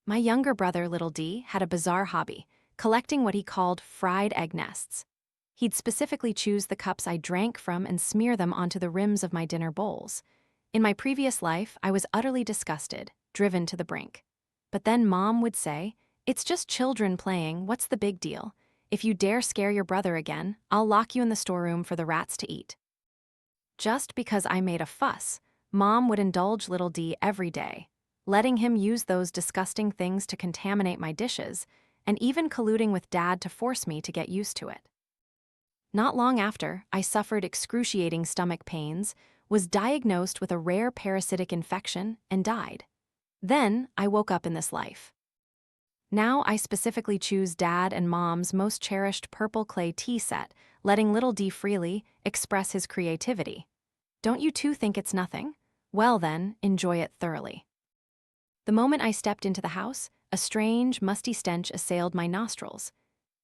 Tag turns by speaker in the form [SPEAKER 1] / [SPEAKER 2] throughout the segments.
[SPEAKER 1] My younger brother, Little D, had a bizarre hobby, collecting what he called fried egg nests. He'd specifically choose the cups I drank from and smear them onto the rims of my dinner bowls. In my previous life, I was utterly disgusted, driven to the brink. But then Mom would say, "It's just children playing, what's the big deal? If you dare scare your brother again, I'll lock you in the storeroom for the rats to eat." Just because I made a fuss, Mom would indulge Little D every day, letting him use those disgusting things to contaminate my dishes, and even colluding with Dad to force me to get used to it. Not long after, I suffered excruciating stomach pains, was diagnosed with a rare parasitic infection, and died. Then, I woke up in this life. Now I specifically choose Dad and Mom's most cherished purple clay tea set, letting Little D freely express his creativity. Don't you too think it's nothing? Well then, enjoy it thoroughly. The moment I stepped into the house, a strange, musty stench assailed my nostrils.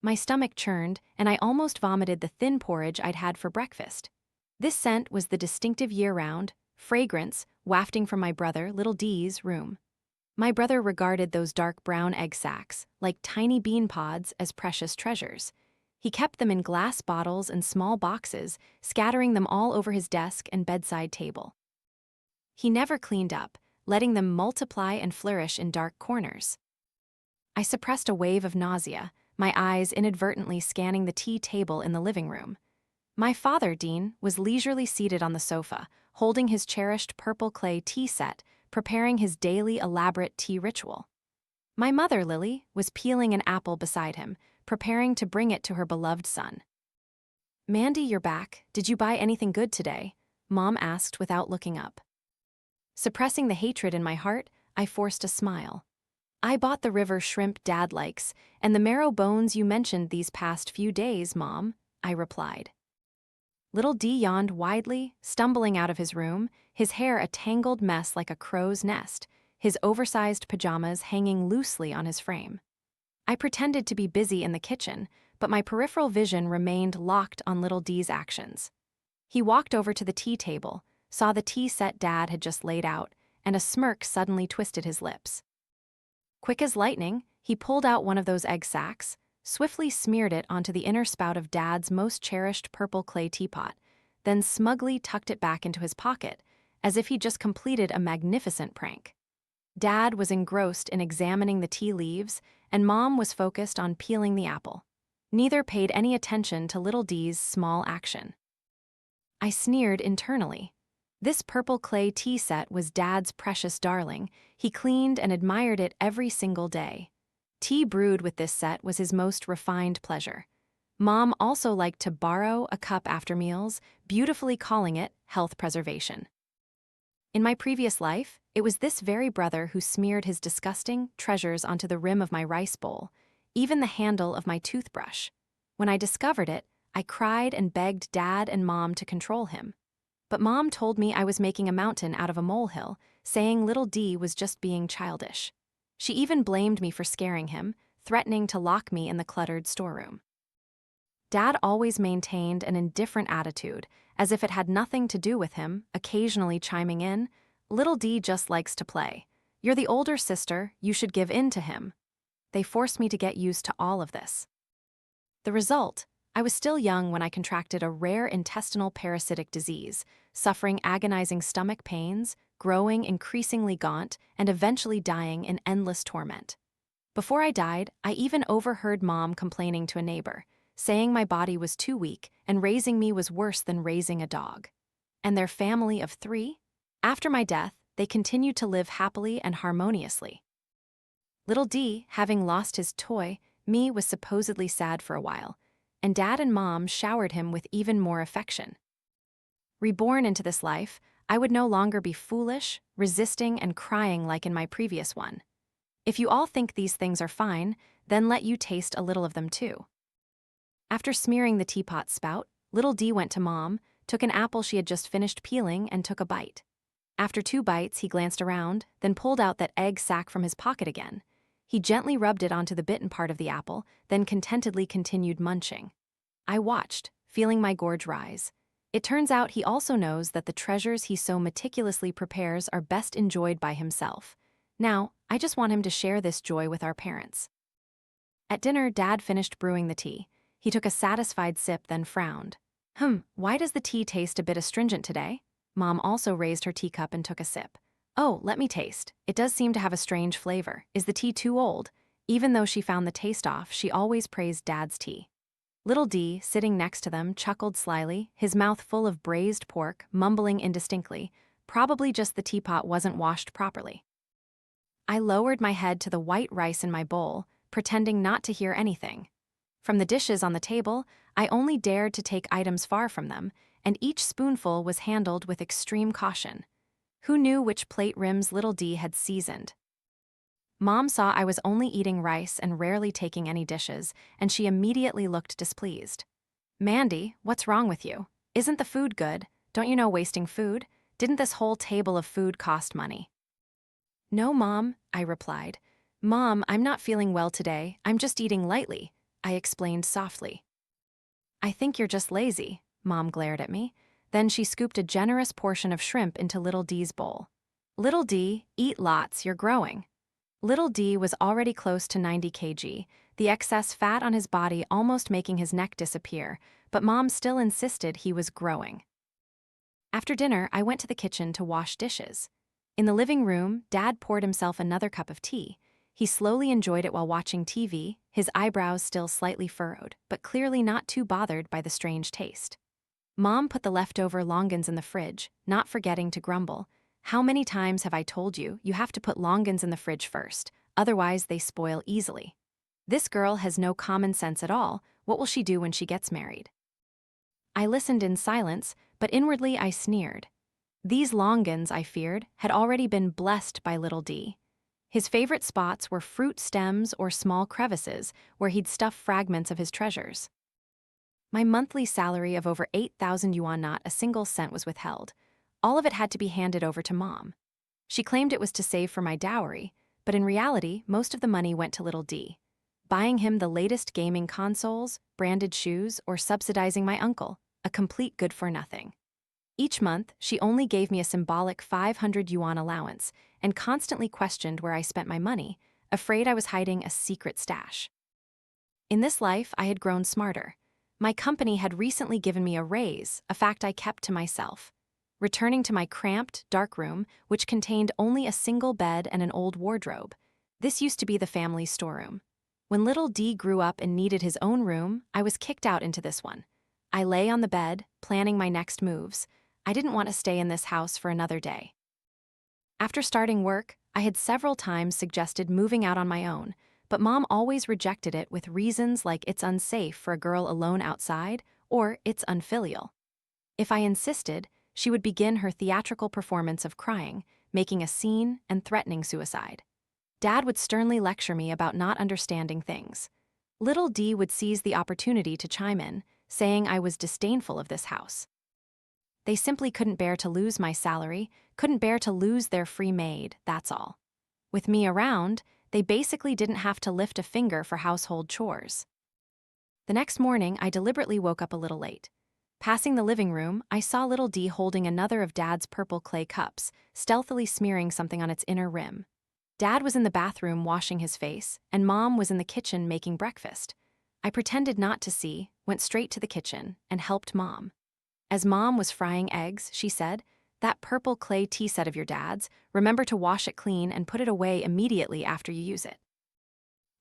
[SPEAKER 1] My stomach churned, and I almost vomited the thin porridge I'd had for breakfast. This scent was the distinctive year-round fragrance wafting from my brother, Little D's, room. My brother regarded those dark brown egg sacs, like tiny bean pods, as precious treasures. He kept them in glass bottles and small boxes, scattering them all over his desk and bedside table. He never cleaned up, letting them multiply and flourish in dark corners. I suppressed a wave of nausea, my eyes inadvertently scanning the tea table in the living room. My father, Dean, was leisurely seated on the sofa, holding his cherished purple clay tea set, preparing his daily elaborate tea ritual. My mother, Lily, was peeling an apple beside him, preparing to bring it to her beloved son. "Mandy, you're back. Did you buy anything good today?" Mom asked without looking up. Suppressing the hatred in my heart, I forced a smile. "I bought the river shrimp Dad likes, and the marrow bones you mentioned these past few days, Mom," I replied. Little D yawned widely, stumbling out of his room, his hair a tangled mess like a crow's nest, his oversized pajamas hanging loosely on his frame. I pretended to be busy in the kitchen, but my peripheral vision remained locked on Little D's actions. He walked over to the tea table, saw the tea set Dad had just laid out, and a smirk suddenly twisted his lips. Quick as lightning, he pulled out one of those egg sacs, swiftly smeared it onto the inner spout of Dad's most cherished purple clay teapot, then smugly tucked it back into his pocket, as if he'd just completed a magnificent prank. Dad was engrossed in examining the tea leaves, and Mom was focused on peeling the apple. Neither paid any attention to Little D's small action. I sneered internally. This purple clay tea set was Dad's precious darling. He cleaned and admired it every single day. Tea brewed with this set was his most refined pleasure. Mom also liked to borrow a cup after meals, beautifully calling it health preservation. In my previous life, it was this very brother who smeared his disgusting treasures onto the rim of my rice bowl, even the handle of my toothbrush. When I discovered it, I cried and begged Dad and Mom to control him. But Mom told me I was making a mountain out of a molehill, saying Little D was just being childish. She even blamed me for scaring him, threatening to lock me in the cluttered storeroom. Dad always maintained an indifferent attitude, as if it had nothing to do with him, occasionally chiming in, "Little D just likes to play. You're the older sister, you should give in to him." They forced me to get used to all of this. The result: I was still young when I contracted a rare intestinal parasitic disease, suffering agonizing stomach pains, growing increasingly gaunt, and eventually dying in endless torment. Before I died, I even overheard Mom complaining to a neighbor, saying my body was too weak and raising me was worse than raising a dog. And their family of 3? After my death, they continued to live happily and harmoniously. Little D, having lost his toy, me, was supposedly sad for a while, and Dad and Mom showered him with even more affection. Reborn into this life, I would no longer be foolish, resisting, and crying like in my previous one. If you all think these things are fine, then let you taste a little of them too. After smearing the teapot spout, Little D went to Mom, took an apple she had just finished peeling, and took a bite. After 2 bites, he glanced around, then pulled out that egg sac from his pocket again. He gently rubbed it onto the bitten part of the apple, then contentedly continued munching. I watched, feeling my gorge rise. It turns out he also knows that the treasures he so meticulously prepares are best enjoyed by himself. Now, I just want him to share this joy with our parents. At dinner, Dad finished brewing the tea. He took a satisfied sip, then frowned. Why does the tea taste a bit astringent today? Mom also raised her teacup and took a sip. Oh, let me taste. It does seem to have a strange flavor. Is the tea too old? Even though she found the taste off, she always praised Dad's tea. Little D, sitting next to them, chuckled slyly, his mouth full of braised pork, mumbling indistinctly. Probably just the teapot wasn't washed properly. I lowered my head to the white rice in my bowl, pretending not to hear anything. From the dishes on the table, I only dared to take items far from them, and each spoonful was handled with extreme caution. Who knew which plate rims Little D had seasoned? Mom saw I was only eating rice and rarely taking any dishes, and she immediately looked displeased. Mandy, what's wrong with you? Isn't the food good? Don't you know wasting food? Didn't this whole table of food cost money? No, Mom, I replied. Mom, I'm not feeling well today. I'm just eating lightly, I explained softly. I think you're just lazy, Mom glared at me. Then she scooped a generous portion of shrimp into Little D's bowl. Little D, eat lots, you're growing. Little D was already close to 90 kg, the excess fat on his body almost making his neck disappear, but Mom still insisted he was growing. After dinner, I went to the kitchen to wash dishes. In the living room, Dad poured himself another cup of tea. He slowly enjoyed it while watching TV, his eyebrows still slightly furrowed, but clearly not too bothered by the strange taste. Mom put the leftover longans in the fridge, not forgetting to grumble. How many times have I told you, you have to put longans in the fridge first, otherwise they spoil easily. This girl has no common sense at all. What will she do when she gets married? I listened in silence, but inwardly I sneered. These longans, I feared, had already been blessed by Little D. His favorite spots were fruit stems or small crevices where he'd stuff fragments of his treasures. My monthly salary of over 8,000 yuan, not a single cent was withheld. All of it had to be handed over to Mom. She claimed it was to save for my dowry, but in reality, most of the money went to Little D, buying him the latest gaming consoles, branded shoes, or subsidizing my uncle, a complete good-for-nothing. Each month, she only gave me a symbolic 500 yuan allowance and constantly questioned where I spent my money, afraid I was hiding a secret stash. In this life, I had grown smarter. My company had recently given me a raise, a fact I kept to myself. Returning to my cramped, dark room, which contained only a single bed and an old wardrobe. This used to be the family's storeroom. When Little D grew up and needed his own room, I was kicked out into this one. I lay on the bed, planning my next moves. I didn't want to stay in this house for another day. After starting work, I had several times suggested moving out on my own, but Mom always rejected it with reasons like it's unsafe for a girl alone outside or it's unfilial. If I insisted, she would begin her theatrical performance of crying, making a scene and threatening suicide. Dad would sternly lecture me about not understanding things. Little D would seize the opportunity to chime in, saying I was disdainful of this house. They simply couldn't bear to lose my salary, couldn't bear to lose their free maid, that's all. With me around, they basically didn't have to lift a finger for household chores. The next morning, I deliberately woke up a little late. Passing the living room, I saw Little D holding another of Dad's purple clay cups, stealthily smearing something on its inner rim. Dad was in the bathroom washing his face, and Mom was in the kitchen making breakfast. I pretended not to see, went straight to the kitchen, and helped Mom. As Mom was frying eggs, she said, "That purple clay tea set of your dad's, remember to wash it clean and put it away immediately after you use it.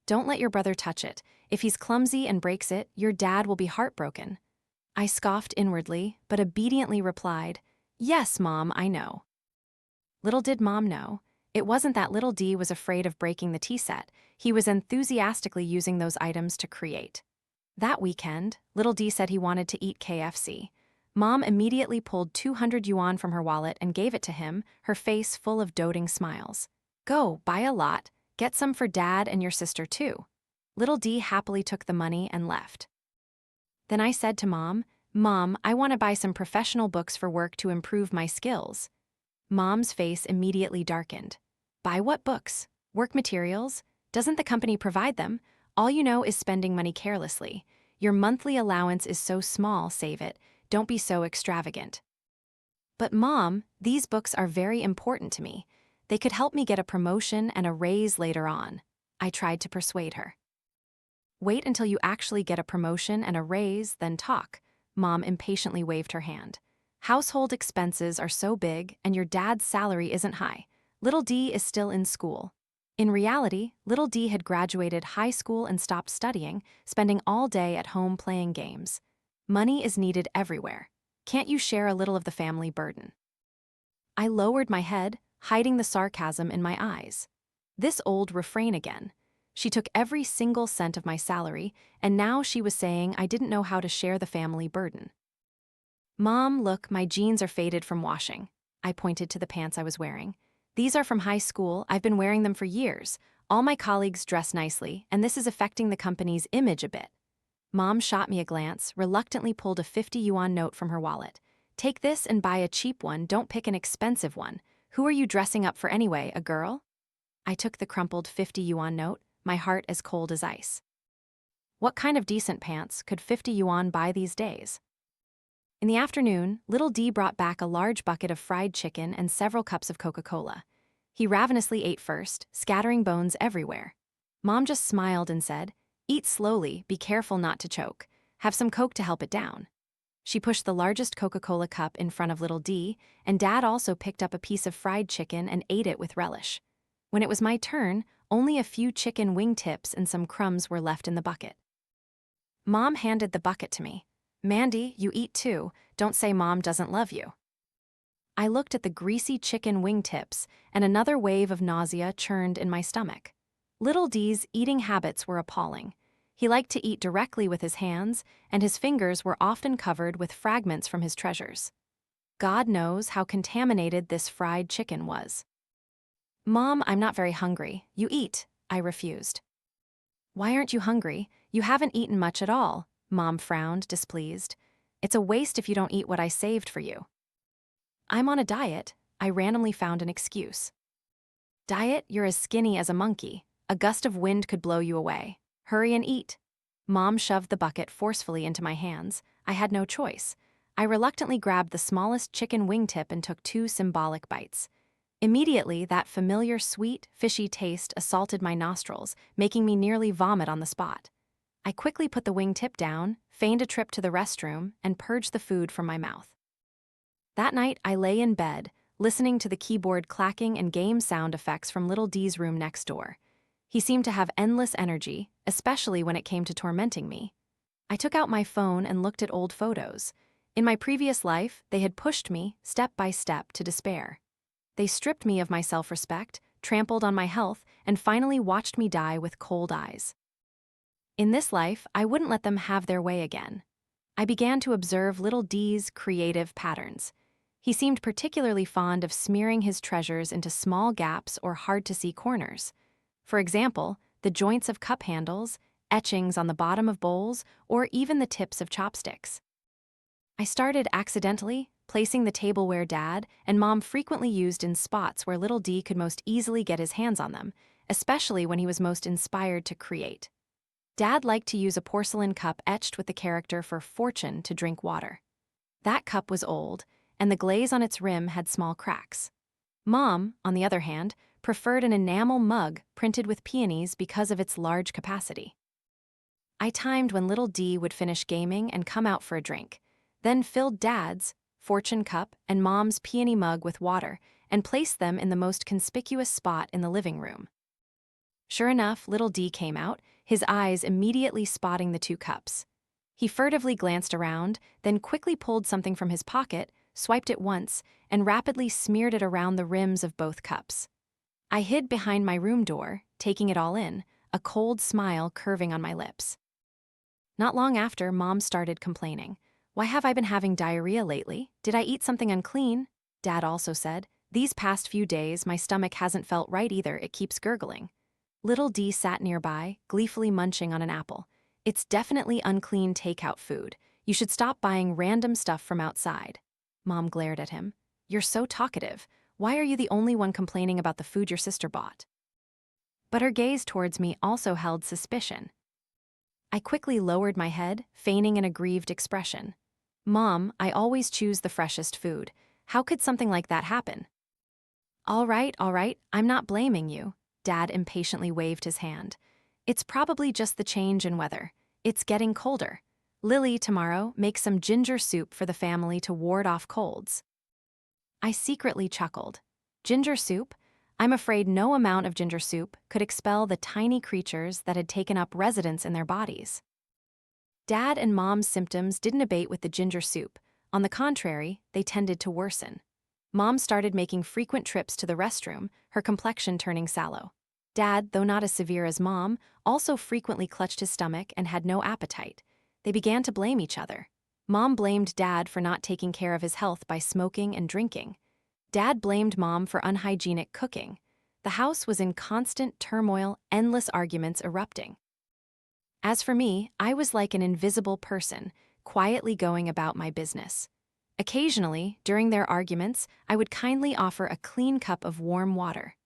[SPEAKER 1] Don't let your brother touch it. If he's clumsy and breaks it, your dad will be heartbroken." I scoffed inwardly, but obediently replied, "Yes, Mom, I know." Little did Mom know, it wasn't that Little D was afraid of breaking the tea set, he was enthusiastically using those items to create. That weekend, Little D said he wanted to eat KFC. Mom immediately pulled 200 yuan from her wallet and gave it to him, her face full of doting smiles. "Go, buy a lot, get some for Dad and your sister too." Little D happily took the money and left. Then I said to Mom, "Mom, I want to buy some professional books for work to improve my skills." Mom's face immediately darkened. "Buy what books? Work materials? Doesn't the company provide them? All you know is spending money carelessly. Your monthly allowance is so small, save it. Don't be so extravagant." "But Mom, these books are very important to me. They could help me get a promotion and a raise later on. I tried to persuade her. Wait until you actually get a promotion and a raise, then talk. Mom impatiently waved her hand. Household expenses are so big, and your dad's salary isn't high. Little D is still in school. In reality, Little D had graduated high school and stopped studying, spending all day at home playing games. Money is needed everywhere. Can't you share a little of the family burden? I lowered my head, hiding the sarcasm in my eyes. This old refrain again. She took every single cent of my salary, and now she was saying I didn't know how to share the family burden. Mom, look, my jeans are faded from washing. I pointed to the pants I was wearing. These are from high school. I've been wearing them for years. All my colleagues dress nicely, and this is affecting the company's image a bit. Mom shot me a glance, reluctantly pulled a 50 yuan note from her wallet. Take this and buy a cheap one, don't pick an expensive one. Who are you dressing up for anyway, a girl? I took the crumpled 50 yuan note, my heart as cold as ice. What kind of decent pants could 50 yuan buy these days? In the afternoon, Little D brought back a large bucket of fried chicken and several cups of Coca-Cola. He ravenously ate first, scattering bones everywhere. Mom just smiled and said, "Eat slowly, be careful not to choke. Have some Coke to help it down." She pushed the largest Coca-Cola cup in front of Little D, and Dad also picked up a piece of fried chicken and ate it with relish. When it was my turn, only a few chicken wing tips and some crumbs were left in the bucket. Mom handed the bucket to me. "Mandy, you eat too. Don't say Mom doesn't love you." I looked at the greasy chicken wing tips, and another wave of nausea churned in my stomach. Little D's eating habits were appalling. He liked to eat directly with his hands, and his fingers were often covered with fragments from his treasures. God knows how contaminated this fried chicken was. "Mom, I'm not very hungry. You eat," I refused. "Why aren't you hungry? You haven't eaten much at all." Mom frowned, displeased. "It's a waste if you don't eat what I saved for you." "I'm on a diet." I randomly found an excuse. "Diet? You're as skinny as a monkey. A gust of wind could blow you away. Hurry and eat." Mom shoved the bucket forcefully into my hands. I had no choice. I reluctantly grabbed the smallest chicken wingtip and took 2 symbolic bites. Immediately, that familiar sweet, fishy taste assaulted my nostrils, making me nearly vomit on the spot. I quickly put the wingtip down, feigned a trip to the restroom, and purged the food from my mouth. That night, I lay in bed, listening to the keyboard clacking and game sound effects from Little D's room next door. He seemed to have endless energy, especially when it came to tormenting me. I took out my phone and looked at old photos. In my previous life, they had pushed me, step by step, to despair. They stripped me of my self-respect, trampled on my health, and finally watched me die with cold eyes. In this life, I wouldn't let them have their way again. I began to observe Little D's creative patterns. He seemed particularly fond of smearing his treasures into small gaps or hard-to-see corners. For example, the joints of cup handles, etchings on the bottom of bowls, or even the tips of chopsticks. I started accidentally, placing the tableware Dad and Mom frequently used in spots where Little D could most easily get his hands on them, especially when he was most inspired to create. Dad liked to use a porcelain cup etched with the character for Fortune to drink water. That cup was old, and the glaze on its rim had small cracks. Mom, on the other hand, preferred an enamel mug printed with peonies because of its large capacity. I timed when Little D would finish gaming and come out for a drink, then filled Dad's Fortune cup and Mom's peony mug with water and placed them in the most conspicuous spot in the living room. Sure enough, Little D came out, his eyes immediately spotting the 2 cups. He furtively glanced around, then quickly pulled something from his pocket, swiped it once, and rapidly smeared it around the rims of both cups. I hid behind my room door, taking it all in, a cold smile curving on my lips. Not long after, Mom started complaining. "Why have I been having diarrhea lately? Did I eat something unclean?" Dad also said, "These past few days, my stomach hasn't felt right either, it keeps gurgling." Little D sat nearby, gleefully munching on an apple. "It's definitely unclean takeout food. You should stop buying random stuff from outside." Mom glared at him. "You're so talkative. Why are you the only one complaining about the food your sister bought?" But her gaze towards me also held suspicion. I quickly lowered my head, feigning an aggrieved expression. "Mom, I always choose the freshest food. How could something like that happen?" All right, I'm not blaming you. Dad impatiently waved his hand. It's probably just the change in weather. It's getting colder. Lily, tomorrow, make some ginger soup for the family to ward off colds. I secretly chuckled. Ginger soup? I'm afraid no amount of ginger soup could expel the tiny creatures that had taken up residence in their bodies. Dad and Mom's symptoms didn't abate with the ginger soup. On the contrary, they tended to worsen. Mom started making frequent trips to the restroom, her complexion turning sallow. Dad, though not as severe as Mom, also frequently clutched his stomach and had no appetite. They began to blame each other. Mom blamed Dad for not taking care of his health by smoking and drinking. Dad blamed Mom for unhygienic cooking. The house was in constant turmoil, endless arguments erupting. As for me, I was like an invisible person, quietly going about my business. Occasionally, during their arguments, I would kindly offer a clean cup of warm water.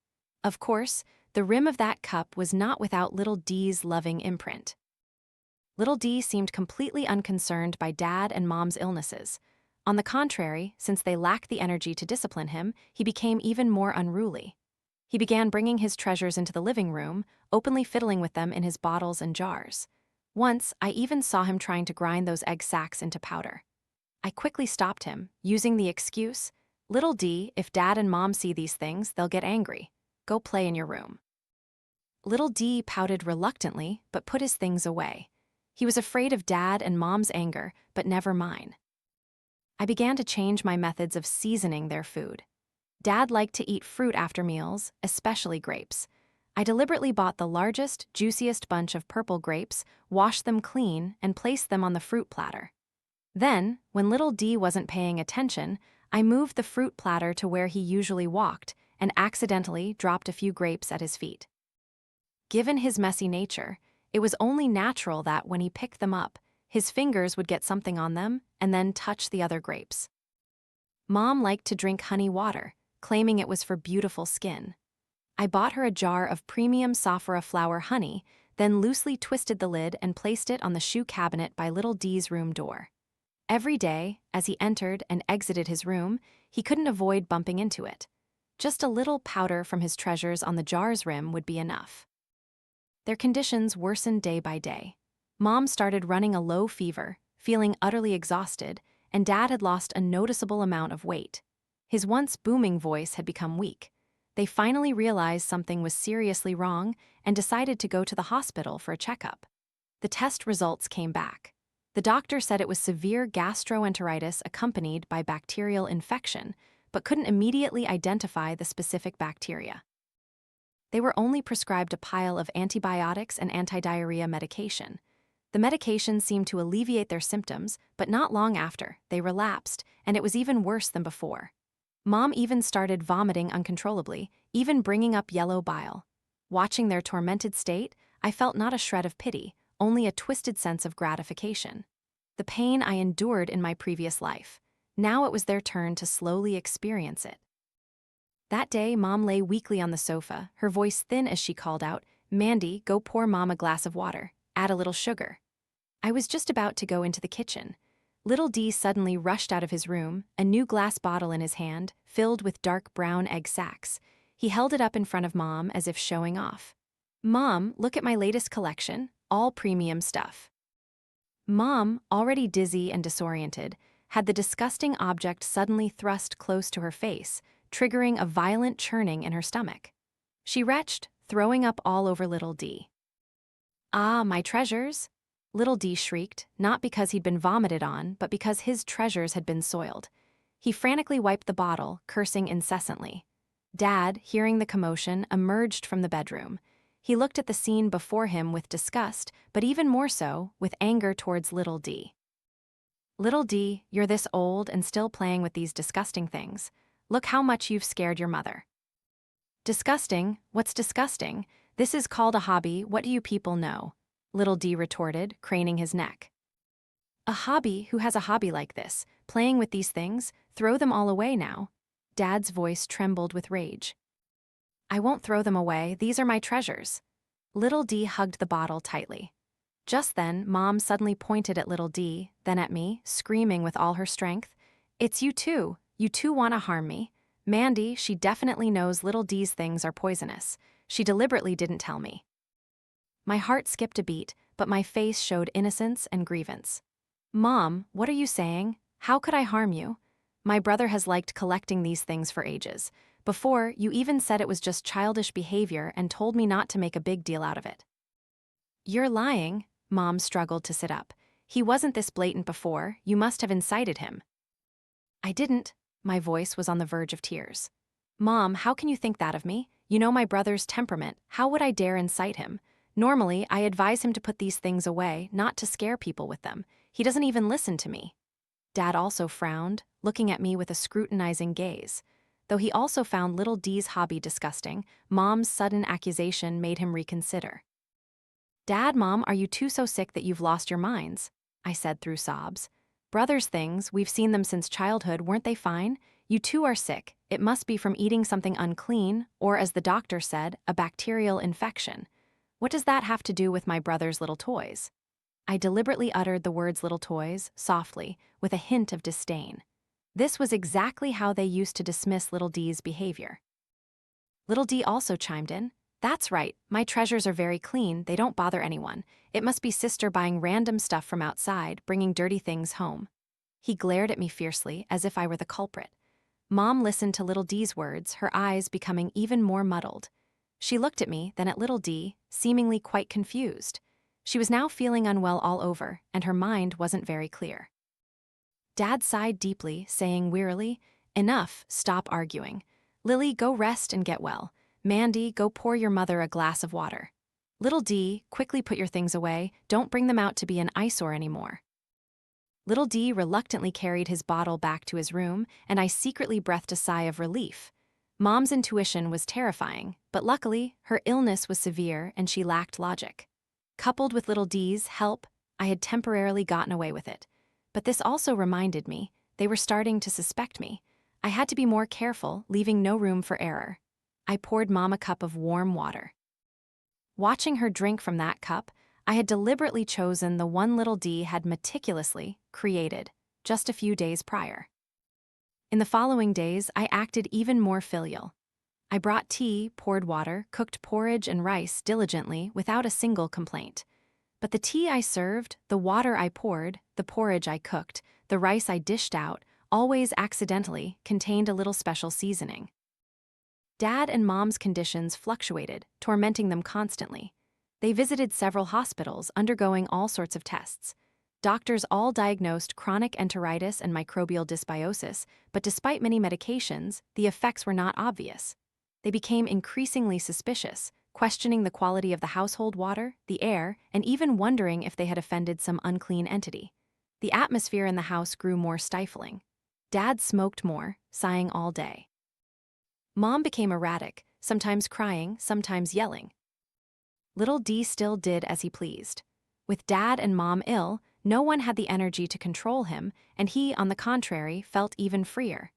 [SPEAKER 1] Of course, the rim of that cup was not without little D's loving imprint. Little D seemed completely unconcerned by Dad and Mom's illnesses. On the contrary, since they lacked the energy to discipline him, he became even more unruly. He began bringing his treasures into the living room, openly fiddling with them in his bottles and jars. Once, I even saw him trying to grind those egg sacs into powder. I quickly stopped him, using the excuse, "Little D, if Dad and Mom see these things, they'll get angry. Go play in your room." Little D pouted reluctantly, but put his things away. He was afraid of Dad and Mom's anger, but never mine. I began to change my methods of seasoning their food. Dad liked to eat fruit after meals, especially grapes. I deliberately bought the largest, juiciest bunch of purple grapes, washed them clean, and placed them on the fruit platter. Then, when little D wasn't paying attention, I moved the fruit platter to where he usually walked and accidentally dropped a few grapes at his feet. Given his messy nature, it was only natural that when he picked them up, his fingers would get something on them and then touch the other grapes. Mom liked to drink honey water, claiming it was for beautiful skin. I bought her a jar of premium Sophora flower honey, then loosely twisted the lid and placed it on the shoe cabinet by little D's room door. Every day, as he entered and exited his room, he couldn't avoid bumping into it. Just a little powder from his treasures on the jar's rim would be enough. Their conditions worsened day by day. Mom started running a low fever, feeling utterly exhausted, and Dad had lost a noticeable amount of weight. His once booming voice had become weak. They finally realized something was seriously wrong and decided to go to the hospital for a checkup. The test results came back. The doctor said it was severe gastroenteritis accompanied by bacterial infection, but couldn't immediately identify the specific bacteria. They were only prescribed a pile of antibiotics and anti-diarrhea medication. The medication seemed to alleviate their symptoms, but not long after, they relapsed, and it was even worse than before. Mom even started vomiting uncontrollably, even bringing up yellow bile. Watching their tormented state, I felt not a shred of pity, only a twisted sense of gratification. The pain I endured in my previous life. Now it was their turn to slowly experience it. That day, Mom lay weakly on the sofa, her voice thin as she called out, "Mandy, go pour Mom a glass of water. Add a little sugar." I was just about to go into the kitchen. Little D suddenly rushed out of his room, a new glass bottle in his hand, filled with dark brown egg sacs. He held it up in front of Mom as if showing off. "Mom, look at my latest collection, all premium stuff." Mom, already dizzy and disoriented, had the disgusting object suddenly thrust close to her face, triggering a violent churning in her stomach. She retched, throwing up all over little D. "Ah, my treasures!" Little D shrieked, not because he'd been vomited on, but because his treasures had been soiled. He frantically wiped the bottle, cursing incessantly. Dad, hearing the commotion, emerged from the bedroom. He looked at the scene before him with disgust, but even more so, with anger towards little D. "Little D, you're this old and still playing with these disgusting things. Look how much you've scared your mother." "Disgusting? What's disgusting? This is called a hobby, what do you people know?" Little D retorted, craning his neck. "A hobby? Who has a hobby like this? Playing with these things? Throw them all away now." Dad's voice trembled with rage. "I won't throw them away, these are my treasures." Little D hugged the bottle tightly. Just then, Mom suddenly pointed at little D, then at me, screaming with all her strength, "It's you two want to harm me. Mandy, she definitely knows little D's things are poisonous. She deliberately didn't tell me. My heart skipped a beat, but my face showed innocence and grievance. Mom, what are you saying? How could I harm you? My brother has liked collecting these things for ages. Before, you even said it was just childish behavior and told me not to make a big deal out of it. You're lying, Mom struggled to sit up. He wasn't this blatant before, you must have incited him. I didn't. My voice was on the verge of tears. Mom, how can you think that of me? You know my brother's temperament, how would I dare incite him? Normally, I advise him to put these things away, not to scare people with them. He doesn't even listen to me. Dad also frowned, looking at me with a scrutinizing gaze. Though he also found little D's hobby disgusting, Mom's sudden accusation made him reconsider. Dad, Mom, are you two so sick that you've lost your minds? I said through sobs. Brother's things, we've seen them since childhood, weren't they fine? You two are sick. It must be from eating something unclean, or as the doctor said, a bacterial infection. What does that have to do with my brother's little toys? I deliberately uttered the words little toys, softly, with a hint of disdain. This was exactly how they used to dismiss little D's behavior. Little D also chimed in. That's right, my treasures are very clean, they don't bother anyone. It must be sister buying random stuff from outside, bringing dirty things home. He glared at me fiercely, as if I were the culprit. Mom listened to little D's words, her eyes becoming even more muddled. She looked at me, then at little D, seemingly quite confused. She was now feeling unwell all over, and her mind wasn't very clear. Dad sighed deeply, saying wearily, Enough, stop arguing. Lily, go rest and get well. Mandy, go pour your mother a glass of water. Little D, quickly put your things away, don't bring them out to be an eyesore anymore. Little D reluctantly carried his bottle back to his room, and I secretly breathed a sigh of relief. Mom's intuition was terrifying, but luckily, her illness was severe and she lacked logic. Coupled with little D's help, I had temporarily gotten away with it. But this also reminded me, they were starting to suspect me. I had to be more careful, leaving no room for error. I poured Mom a cup of warm water. Watching her drink from that cup, I had deliberately chosen the one little D had meticulously created just a few days prior. In the following days, I acted even more filial. I brought tea, poured water, cooked porridge and rice diligently without a single complaint. But the tea I served, the water I poured, the porridge I cooked, the rice I dished out, always accidentally contained a little special seasoning. Dad and Mom's conditions fluctuated, tormenting them constantly. They visited several hospitals, undergoing all sorts of tests. Doctors all diagnosed chronic enteritis and microbial dysbiosis, but despite many medications, the effects were not obvious. They became increasingly suspicious, questioning the quality of the household water, the air, and even wondering if they had offended some unclean entity. The atmosphere in the house grew more stifling. Dad smoked more, sighing all day. Mom became erratic, sometimes crying, sometimes yelling. Little D still did as he pleased. With Dad and Mom ill, no one had the energy to control him, and he, on the contrary, felt even freer.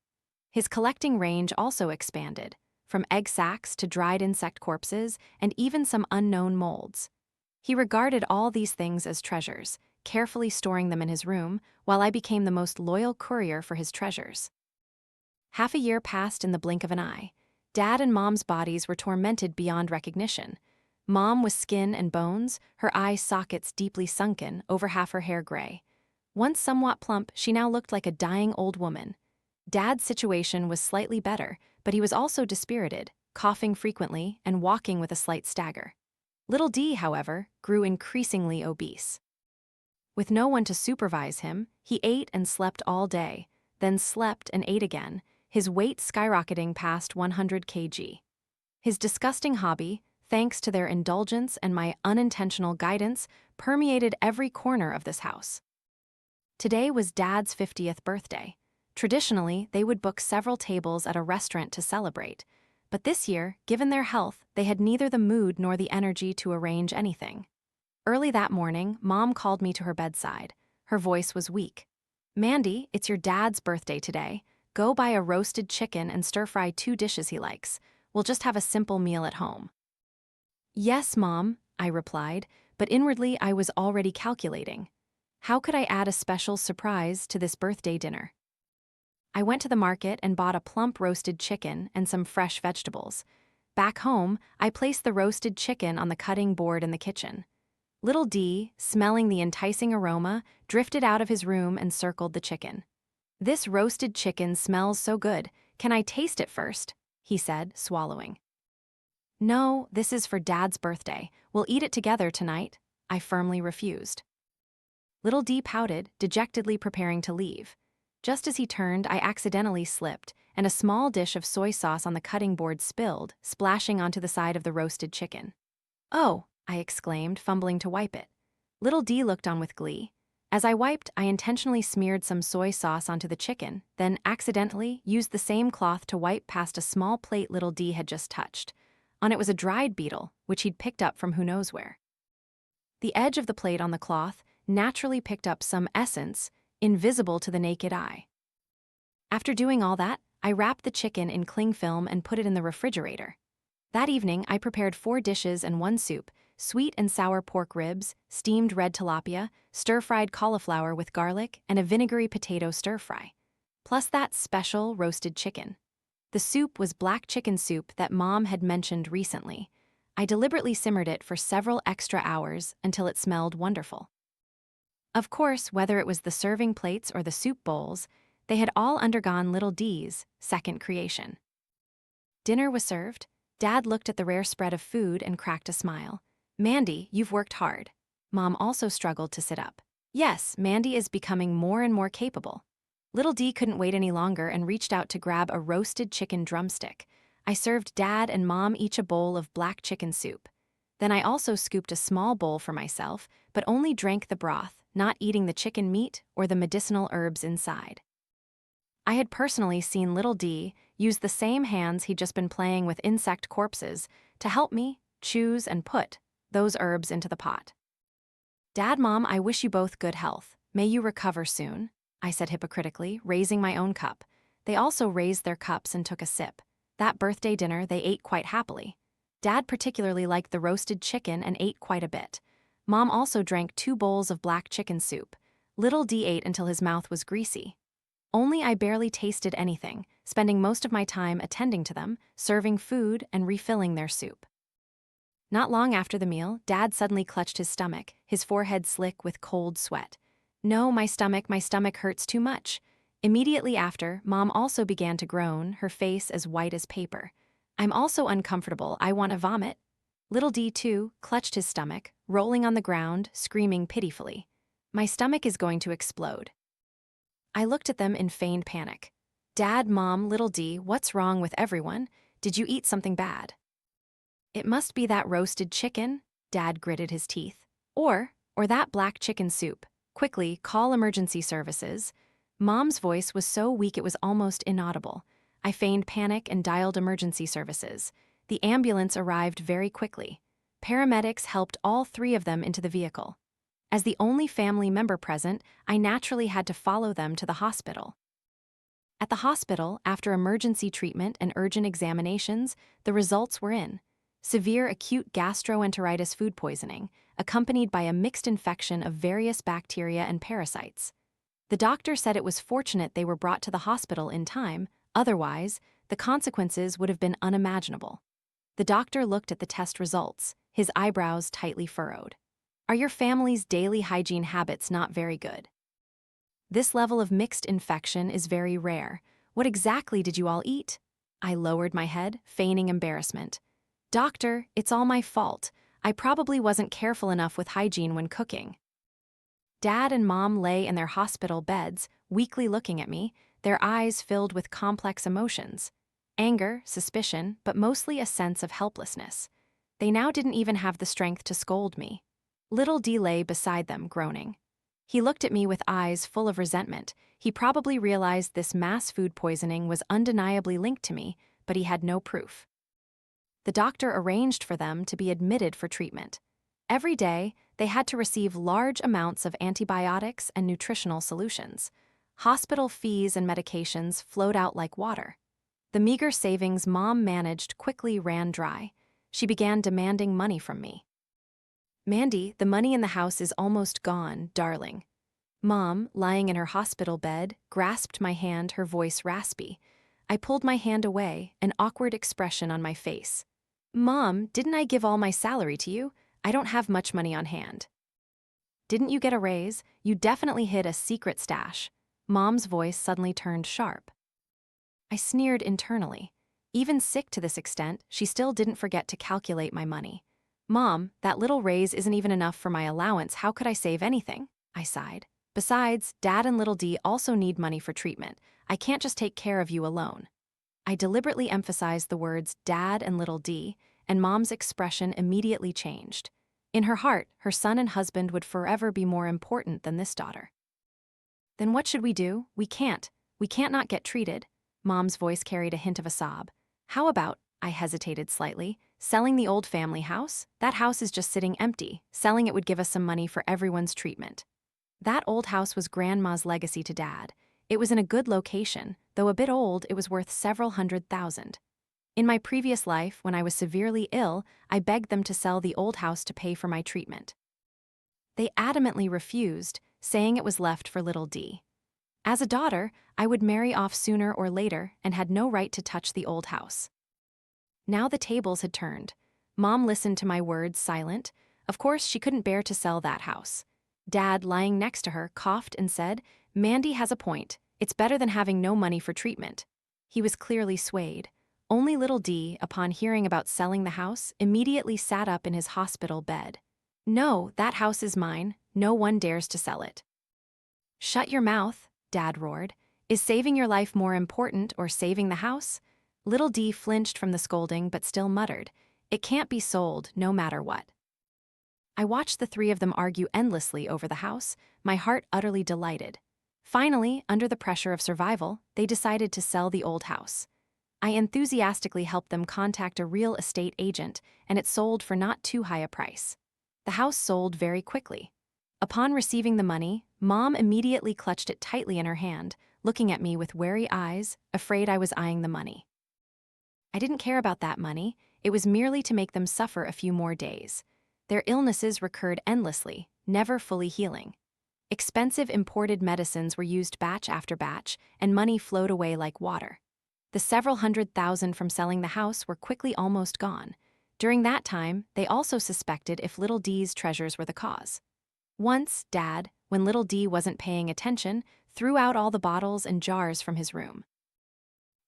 [SPEAKER 1] His collecting range also expanded, from egg sacs to dried insect corpses, and even some unknown molds. He regarded all these things as treasures, carefully storing them in his room, while I became the most loyal courier for his treasures. Half a year passed in the blink of an eye. Dad and Mom's bodies were tormented beyond recognition. Mom was skin and bones, her eye sockets deeply sunken, over half her hair gray. Once somewhat plump, she now looked like a dying old woman. Dad's situation was slightly better, but he was also dispirited, coughing frequently and walking with a slight stagger. Little D, however, grew increasingly obese. With no one to supervise him, he ate and slept all day, then slept and ate again, his weight skyrocketing past 100 kg. His disgusting hobby, thanks to their indulgence and my unintentional guidance, permeated every corner of this house. Today was Dad's 50th birthday. Traditionally, they would book several tables at a restaurant to celebrate, but this year, given their health, they had neither the mood nor the energy to arrange anything. Early that morning, Mom called me to her bedside. Her voice was weak. Mandy, it's your dad's birthday today. Go buy a roasted chicken and stir-fry 2 dishes he likes. We'll just have a simple meal at home. Yes, Mom, I replied, but inwardly I was already calculating. How could I add a special surprise to this birthday dinner? I went to the market and bought a plump roasted chicken and some fresh vegetables. Back home, I placed the roasted chicken on the cutting board in the kitchen. Little D, smelling the enticing aroma, drifted out of his room and circled the chicken. "This roasted chicken smells so good. Can I taste it first?" he said, swallowing. "No, this is for Dad's birthday. We'll eat it together tonight," I firmly refused. Little D pouted, dejectedly preparing to leave. Just as he turned, I accidentally slipped, and a small dish of soy sauce on the cutting board spilled, splashing onto the side of the roasted chicken. "Oh," I exclaimed, fumbling to wipe it. Little D looked on with glee. As I wiped, I intentionally smeared some soy sauce onto the chicken, then accidentally used the same cloth to wipe past a small plate Little D had just touched. On it was a dried beetle, which he'd picked up from who knows where. The edge of the plate on the cloth naturally picked up some essence, invisible to the naked eye. After doing all that, I wrapped the chicken in cling film and put it in the refrigerator. That evening, I prepared 4 dishes and 1 soup: sweet and sour pork ribs, steamed red tilapia, stir-fried cauliflower with garlic, and a vinegary potato stir-fry. Plus that special roasted chicken. The soup was black chicken soup that Mom had mentioned recently. I deliberately simmered it for several extra hours until it smelled wonderful. Of course, whether it was the serving plates or the soup bowls, they had all undergone Little D's second creation. Dinner was served. Dad looked at the rare spread of food and cracked a smile. "Mandy, you've worked hard." Mom also struggled to sit up. "Yes, Mandy is becoming more and more capable." Little D couldn't wait any longer and reached out to grab a roasted chicken drumstick. I served Dad and Mom each a bowl of black chicken soup. Then I also scooped a small bowl for myself, but only drank the broth, not eating the chicken meat or the medicinal herbs inside. I had personally seen Little D use the same hands he'd just been playing with insect corpses to help me choose and put those herbs into the pot. "Dad, Mom, I wish you both good health. May you recover soon," I said hypocritically, raising my own cup. They also raised their cups and took a sip. That birthday dinner they ate quite happily. Dad particularly liked the roasted chicken and ate quite a bit. Mom also drank 2 bowls of black chicken soup. Little D ate until his mouth was greasy. Only I barely tasted anything, spending most of my time attending to them, serving food, and refilling their soup. Not long after the meal, Dad suddenly clutched his stomach, his forehead slick with cold sweat. "No, my stomach hurts too much." Immediately after, Mom also began to groan, her face as white as paper. "I'm also uncomfortable, I want to vomit." Little D, too, clutched his stomach, rolling on the ground, screaming pitifully. "My stomach is going to explode." I looked at them in feigned panic. "Dad, Mom, Little D, what's wrong with everyone? Did you eat something bad?" "It must be that roasted chicken," Dad gritted his teeth. Or that black chicken soup. Quickly, call emergency services." Mom's voice was so weak it was almost inaudible. I feigned panic and dialed emergency services. The ambulance arrived very quickly. Paramedics helped all 3 of them into the vehicle. As the only family member present, I naturally had to follow them to the hospital. At the hospital, after emergency treatment and urgent examinations, the results were in. Severe acute gastroenteritis food poisoning, accompanied by a mixed infection of various bacteria and parasites. The doctor said it was fortunate they were brought to the hospital in time, otherwise, the consequences would have been unimaginable. The doctor looked at the test results, his eyebrows tightly furrowed. "Are your family's daily hygiene habits not very good? This level of mixed infection is very rare. What exactly did you all eat?" I lowered my head, feigning embarrassment. "Doctor, it's all my fault. I probably wasn't careful enough with hygiene when cooking." Dad and Mom lay in their hospital beds, weakly looking at me, their eyes filled with complex emotions. Anger, suspicion, but mostly a sense of helplessness. They now didn't even have the strength to scold me. Little D lay beside them, groaning. He looked at me with eyes full of resentment. He probably realized this mass food poisoning was undeniably linked to me, but he had no proof. The doctor arranged for them to be admitted for treatment. Every day, they had to receive large amounts of antibiotics and nutritional solutions. Hospital fees and medications flowed out like water. The meager savings Mom managed quickly ran dry. She began demanding money from me. "Mandy, the money in the house is almost gone, darling." Mom, lying in her hospital bed, grasped my hand, her voice raspy. I pulled my hand away, an awkward expression on my face. Mom, didn't I give all my salary to you? I don't have much money on hand. Didn't you get a raise? You definitely hid a secret stash. Mom's voice suddenly turned sharp. I sneered internally. Even sick to this extent, she still didn't forget to calculate my money. Mom, that little raise isn't even enough for my allowance. How could I save anything? I sighed. Besides, Dad and little D also need money for treatment. I can't just take care of you alone. I deliberately emphasized the words Dad and little D, and Mom's expression immediately changed. In her heart, her son and husband would forever be more important than this daughter. Then what should we do? We can't not get treated. Mom's voice carried a hint of a sob. How about, I hesitated slightly, selling the old family house? That house is just sitting empty. Selling it would give us some money for everyone's treatment. That old house was Grandma's legacy to Dad. It was in a good location, though a bit old. It was worth several $100,000. In my previous life, when I was severely ill, I begged them to sell the old house to pay for my treatment. They adamantly refused, saying it was left for little D. As a daughter, I would marry off sooner or later and had no right to touch the old house. Now the tables had turned. Mom listened to my words silent. Of course, she couldn't bear to sell that house. Dad, lying next to her, coughed and said, Mandy has a point. It's better than having no money for treatment. He was clearly swayed. Only little D, upon hearing about selling the house, immediately sat up in his hospital bed. No, that house is mine. No one dares to sell it. Shut your mouth, Dad roared. Is saving your life more important or saving the house? Little D flinched from the scolding but still muttered, It can't be sold, no matter what. I watched the three of them argue endlessly over the house, my heart utterly delighted. Finally, under the pressure of survival, they decided to sell the old house. I enthusiastically helped them contact a real estate agent, and it sold for not too high a price. The house sold very quickly. Upon receiving the money, Mom immediately clutched it tightly in her hand, looking at me with wary eyes, afraid I was eyeing the money. I didn't care about that money. It was merely to make them suffer a few more days. Their illnesses recurred endlessly, never fully healing. Expensive imported medicines were used batch after batch, and money flowed away like water. The several $100,000 from selling the house were quickly almost gone. During that time, they also suspected if little D's treasures were the cause. Once, Dad, when little D wasn't paying attention, threw out all the bottles and jars from his room.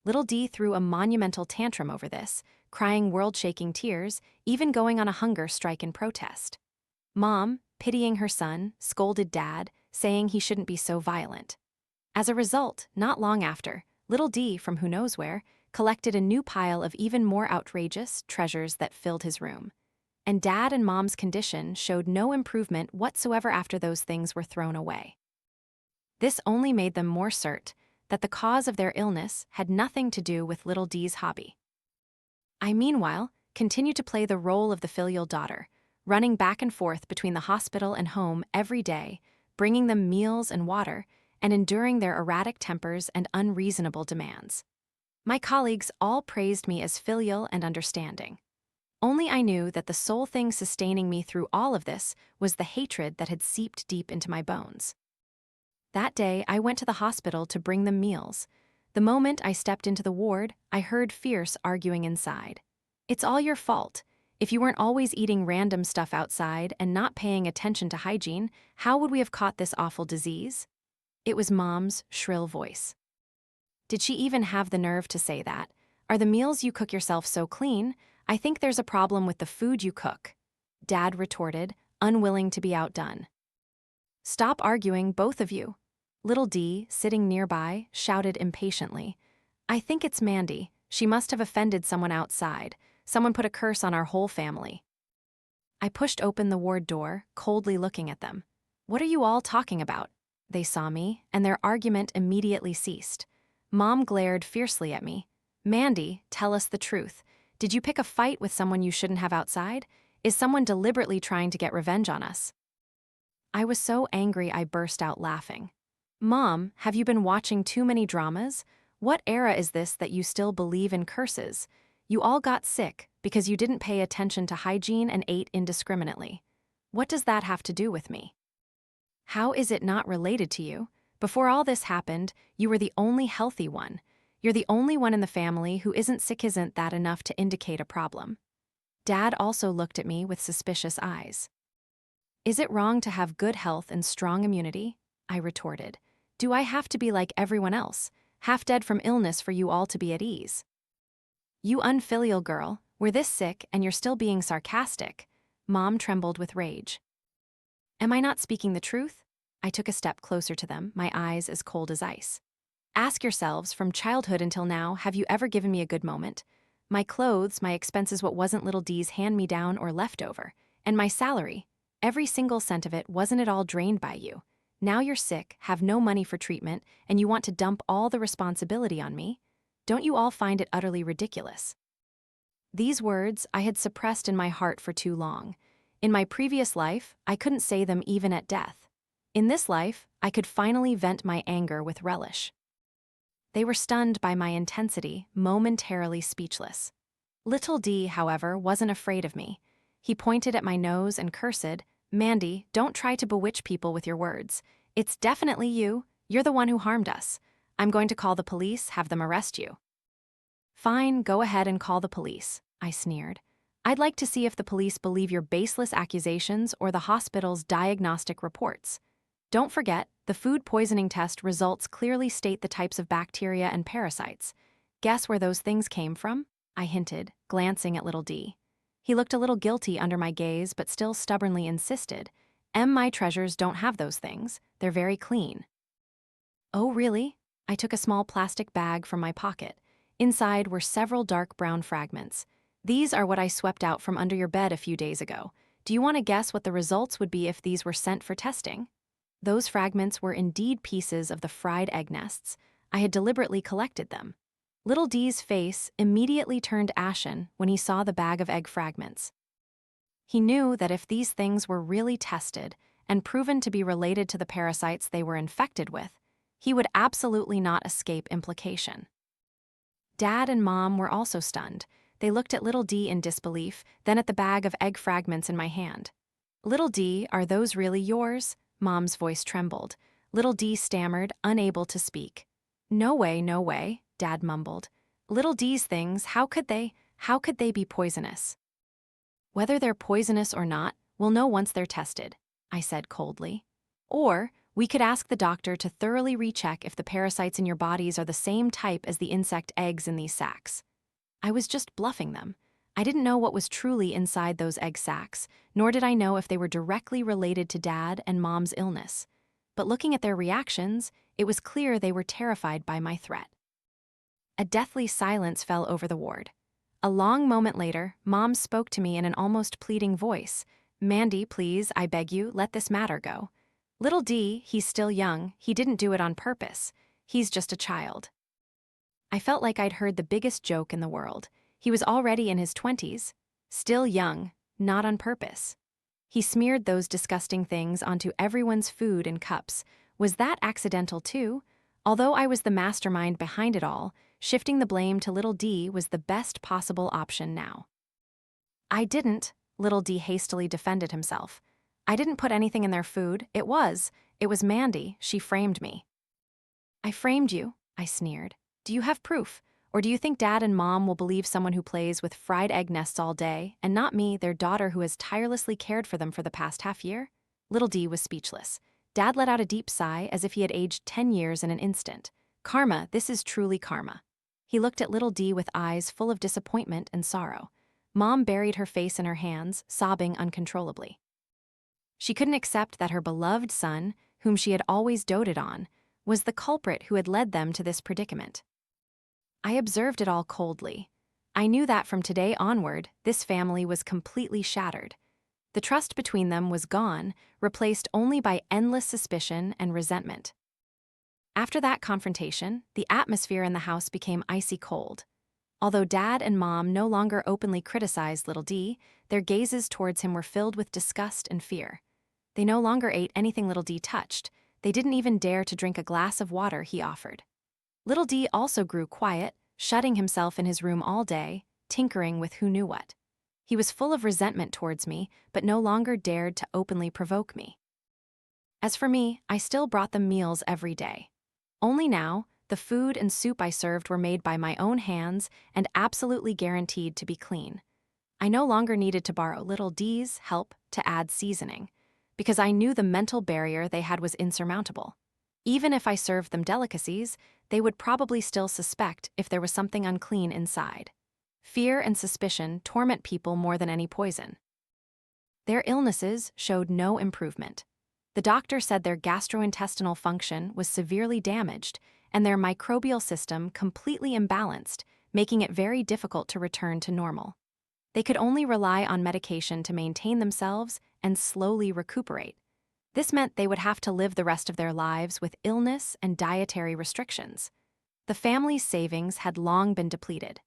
[SPEAKER 1] Little D threw a monumental tantrum over this, crying world-shaking tears, even going on a hunger strike in protest. Mom, pitying her son, scolded Dad, saying he shouldn't be so violent. As a result, not long after, little D, from who knows where, collected a new pile of even more outrageous treasures that filled his room. And Dad and Mom's condition showed no improvement whatsoever after those things were thrown away. This only made them more certain that the cause of their illness had nothing to do with little D's hobby. I, meanwhile, continued to play the role of the filial daughter, running back and forth between the hospital and home every day, bringing them meals and water, and enduring their erratic tempers and unreasonable demands. My colleagues all praised me as filial and understanding. Only I knew that the sole thing sustaining me through all of this was the hatred that had seeped deep into my bones. That day, I went to the hospital to bring them meals. The moment I stepped into the ward, I heard fierce arguing inside. It's all your fault. If you weren't always eating random stuff outside and not paying attention to hygiene, how would we have caught this awful disease? It was Mom's shrill voice. Did she even have the nerve to say that? Are the meals you cook yourself so clean? I think there's a problem with the food you cook. Dad retorted, unwilling to be outdone. Stop arguing, both of you. Little D, sitting nearby, shouted impatiently. I think it's Mandy. She must have offended someone outside. Someone put a curse on our whole family. I pushed open the ward door, coldly looking at them. What are you all talking about? They saw me, and their argument immediately ceased. Mom glared fiercely at me. Mandy, tell us the truth. Did you pick a fight with someone you shouldn't have outside? Is someone deliberately trying to get revenge on us? I was so angry I burst out laughing. Mom, have you been watching too many dramas? What era is this that you still believe in curses? You all got sick because you didn't pay attention to hygiene and ate indiscriminately. What does that have to do with me? How is it not related to you? Before all this happened, you were the only healthy one. You're the only one in the family who isn't sick. Isn't that enough to indicate a problem? Dad also looked at me with suspicious eyes. Is it wrong to have good health and strong immunity? I retorted. Do I have to be like everyone else, half dead from illness for you all to be at ease? You unfilial girl, we're this sick and you're still being sarcastic. Mom trembled with rage. Am I not speaking the truth? I took a step closer to them, my eyes as cold as ice. Ask yourselves, from childhood until now, have you ever given me a good moment? My clothes, my expenses, what wasn't little D's hand-me-down or leftover, and my salary, every single cent of it, wasn't it all drained by you? Now you're sick, have no money for treatment, and you want to dump all the responsibility on me? Don't you all find it utterly ridiculous? These words I had suppressed in my heart for too long. In my previous life, I couldn't say them even at death. In this life, I could finally vent my anger with relish. They were stunned by my intensity, momentarily speechless. Little D, however, wasn't afraid of me. He pointed at my nose and cursed, "Mandy, don't try to bewitch people with your words. It's definitely you. You're the one who harmed us. I'm going to call the police, have them arrest you." Fine, go ahead and call the police, I sneered. I'd like to see if the police believe your baseless accusations or the hospital's diagnostic reports. Don't forget, the food poisoning test results clearly state the types of bacteria and parasites. Guess where those things came from? I hinted, glancing at little D. He looked a little guilty under my gaze but still stubbornly insisted. My treasures don't have those things. They're very clean. Oh, really? I took a small plastic bag from my pocket. Inside were several dark brown fragments. These are what I swept out from under your bed a few days ago. Do you want to guess what the results would be if these were sent for testing? Those fragments were indeed pieces of the fried egg nests. I had deliberately collected them. Little D's face immediately turned ashen when he saw the bag of egg fragments. He knew that if these things were really tested and proven to be related to the parasites they were infected with, he would absolutely not escape implication. Dad and Mom were also stunned. They looked at little D in disbelief, then at the bag of egg fragments in my hand. Little D, are those really yours? Mom's voice trembled. Little D stammered, unable to speak. No way, Dad mumbled. Little D's things, how could they be poisonous? Whether they're poisonous or not, we'll know once they're tested, I said coldly. Or, we could ask the doctor to thoroughly recheck if the parasites in your bodies are the same type as the insect eggs in these sacs. I was just bluffing them. I didn't know what was truly inside those egg sacs, nor did I know if they were directly related to Dad and Mom's illness. But looking at their reactions, it was clear they were terrified by my threat. A deathly silence fell over the ward. A long moment later, Mom spoke to me in an almost pleading voice. "Mandy, please, I beg you, let this matter go. Little D, he's still young, he didn't do it on purpose. He's just a child." I felt like I'd heard the biggest joke in the world. He was already in his 20s. Still young, not on purpose. He smeared those disgusting things onto everyone's food and cups. Was that accidental too? Although I was the mastermind behind it all, shifting the blame to little D was the best possible option now. I didn't, little D hastily defended himself. I didn't put anything in their food. It was Mandy. She framed me. I framed you, I sneered. Do you have proof? Or do you think Dad and Mom will believe someone who plays with fried egg nests all day, and not me, their daughter who has tirelessly cared for them for the past half year? Little D was speechless. Dad let out a deep sigh as if he had aged 10 years in an instant. Karma, this is truly karma. He looked at little D with eyes full of disappointment and sorrow. Mom buried her face in her hands, sobbing uncontrollably. She couldn't accept that her beloved son, whom she had always doted on, was the culprit who had led them to this predicament. I observed it all coldly. I knew that from today onward, this family was completely shattered. The trust between them was gone, replaced only by endless suspicion and resentment. After that confrontation, the atmosphere in the house became icy cold. Although Dad and Mom no longer openly criticized little D, their gazes towards him were filled with disgust and fear. They no longer ate anything little D touched. They didn't even dare to drink a glass of water he offered. Little D also grew quiet, shutting himself in his room all day, tinkering with who knew what. He was full of resentment towards me, but no longer dared to openly provoke me. As for me, I still brought them meals every day. Only now, the food and soup I served were made by my own hands and absolutely guaranteed to be clean. I no longer needed to borrow Little D's help to add seasoning, because I knew the mental barrier they had was insurmountable. Even if I served them delicacies, they would probably still suspect if there was something unclean inside. Fear and suspicion torment people more than any poison. Their illnesses showed no improvement. The doctor said their gastrointestinal function was severely damaged and their microbial system completely imbalanced, making it very difficult to return to normal. They could only rely on medication to maintain themselves and slowly recuperate. This meant they would have to live the rest of their lives with illness and dietary restrictions. The family's savings had long been depleted.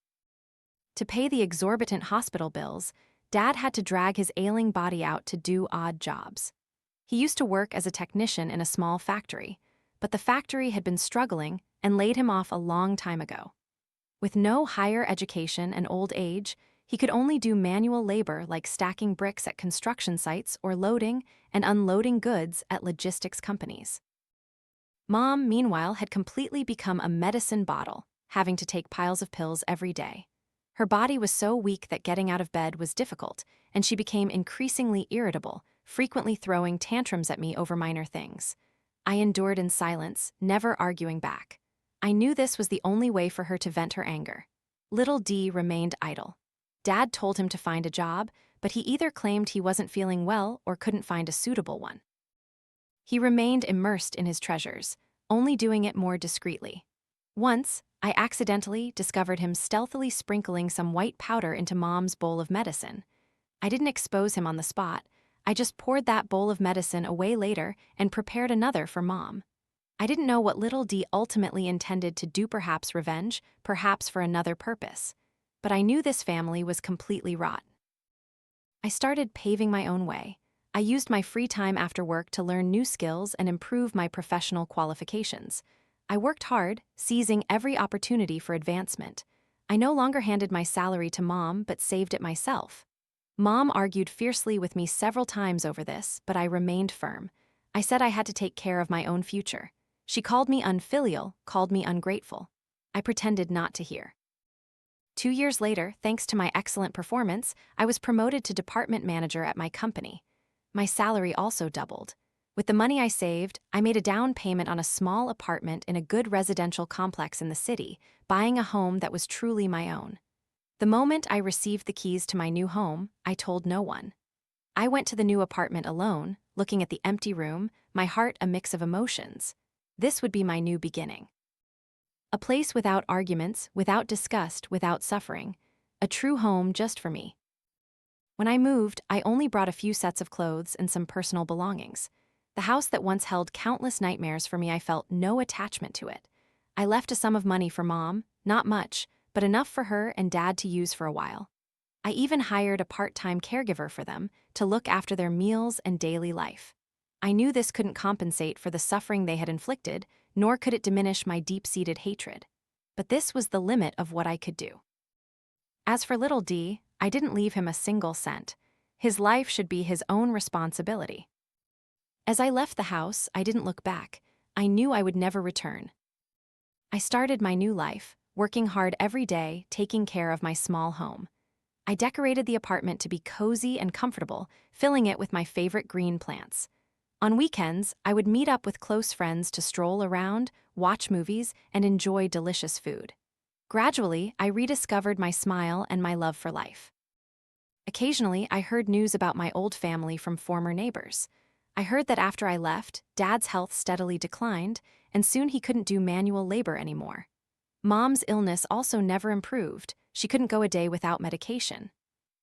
[SPEAKER 1] To pay the exorbitant hospital bills, Dad had to drag his ailing body out to do odd jobs. He used to work as a technician in a small factory, but the factory had been struggling and laid him off a long time ago. With no higher education and old age, he could only do manual labor like stacking bricks at construction sites or loading and unloading goods at logistics companies. Mom, meanwhile, had completely become a medicine bottle, having to take piles of pills every day. Her body was so weak that getting out of bed was difficult, and she became increasingly irritable, frequently throwing tantrums at me over minor things. I endured in silence, never arguing back. I knew this was the only way for her to vent her anger. Little D remained idle. Dad told him to find a job, but he either claimed he wasn't feeling well or couldn't find a suitable one. He remained immersed in his treasures, only doing it more discreetly. Once, I accidentally discovered him stealthily sprinkling some white powder into Mom's bowl of medicine. I didn't expose him on the spot. I just poured that bowl of medicine away later and prepared another for Mom. I didn't know what Little D ultimately intended to do, perhaps revenge, perhaps for another purpose. But I knew this family was completely rot. I started paving my own way. I used my free time after work to learn new skills and improve my professional qualifications. I worked hard, seizing every opportunity for advancement. I no longer handed my salary to Mom, but saved it myself. Mom argued fiercely with me several times over this, but I remained firm. I said I had to take care of my own future. She called me unfilial, called me ungrateful. I pretended not to hear. 2 years later, thanks to my excellent performance, I was promoted to department manager at my company. My salary also doubled. With the money I saved, I made a down payment on a small apartment in a good residential complex in the city, buying a home that was truly my own. The moment I received the keys to my new home, I told no one. I went to the new apartment alone, looking at the empty room, my heart a mix of emotions. This would be my new beginning. A place without arguments, without disgust, without suffering. A true home just for me. When I moved, I only brought a few sets of clothes and some personal belongings. The house that once held countless nightmares for me, I felt no attachment to it. I left a sum of money for Mom, not much, but enough for her and Dad to use for a while. I even hired a part-time caregiver for them to look after their meals and daily life. I knew this couldn't compensate for the suffering they had inflicted, nor could it diminish my deep-seated hatred. But this was the limit of what I could do. As for Little D, I didn't leave him a single cent. His life should be his own responsibility. As I left the house, I didn't look back. I knew I would never return. I started my new life, working hard every day, taking care of my small home. I decorated the apartment to be cozy and comfortable, filling it with my favorite green plants. On weekends, I would meet up with close friends to stroll around, watch movies, and enjoy delicious food. Gradually, I rediscovered my smile and my love for life. Occasionally, I heard news about my old family from former neighbors. I heard that after I left, Dad's health steadily declined, and soon he couldn't do manual labor anymore. Mom's illness also never improved. She couldn't go a day without medication.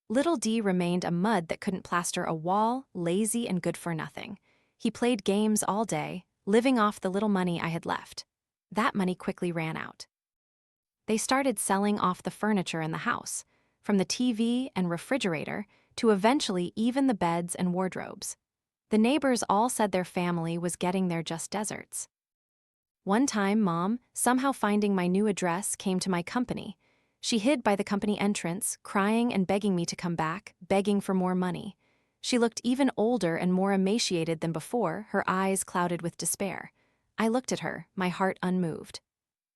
[SPEAKER 1] Little D remained a mud that couldn't plaster a wall, lazy and good for nothing. He played games all day, living off the little money I had left. That money quickly ran out. They started selling off the furniture in the house, from the TV and refrigerator to eventually even the beds and wardrobes. The neighbors all said their family was getting their just desserts. One time, Mom, somehow finding my new address, came to my company. She hid by the company entrance, crying and begging me to come back, begging for more money. She looked even older and more emaciated than before, her eyes clouded with despair. I looked at her, my heart unmoved.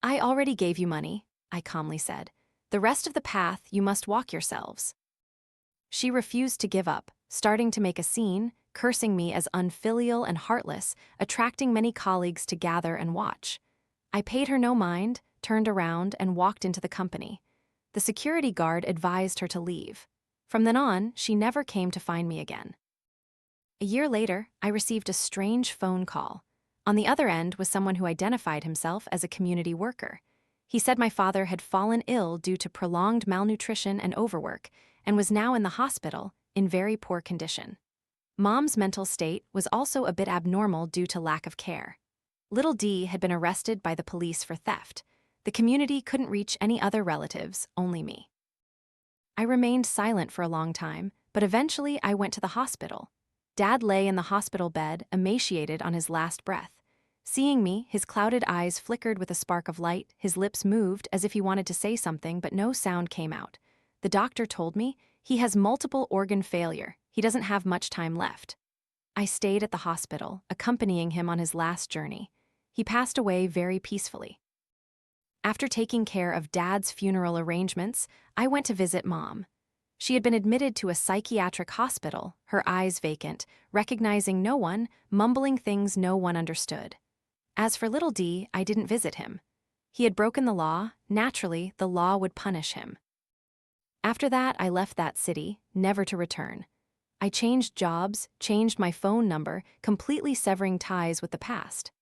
[SPEAKER 1] "I already gave you money," I calmly said. "The rest of the path you must walk yourselves." She refused to give up, starting to make a scene, cursing me as unfilial and heartless, attracting many colleagues to gather and watch. I paid her no mind, turned around, and walked into the company. The security guard advised her to leave. From then on, she never came to find me again. A year later, I received a strange phone call. On the other end was someone who identified himself as a community worker. He said my father had fallen ill due to prolonged malnutrition and overwork, and was now in the hospital, in very poor condition. Mom's mental state was also a bit abnormal due to lack of care. Little D had been arrested by the police for theft. The community couldn't reach any other relatives, only me. I remained silent for a long time, but eventually I went to the hospital. Dad lay in the hospital bed, emaciated on his last breath. Seeing me, his clouded eyes flickered with a spark of light, his lips moved as if he wanted to say something, but no sound came out. The doctor told me, "He has multiple organ failure. He doesn't have much time left." I stayed at the hospital, accompanying him on his last journey. He passed away very peacefully. After taking care of Dad's funeral arrangements, I went to visit Mom. She had been admitted to a psychiatric hospital, her eyes vacant, recognizing no one, mumbling things no one understood. As for little D, I didn't visit him. He had broken the law. Naturally, the law would punish him. After that, I left that city, never to return. I changed jobs, changed my phone number, completely severing ties with the past.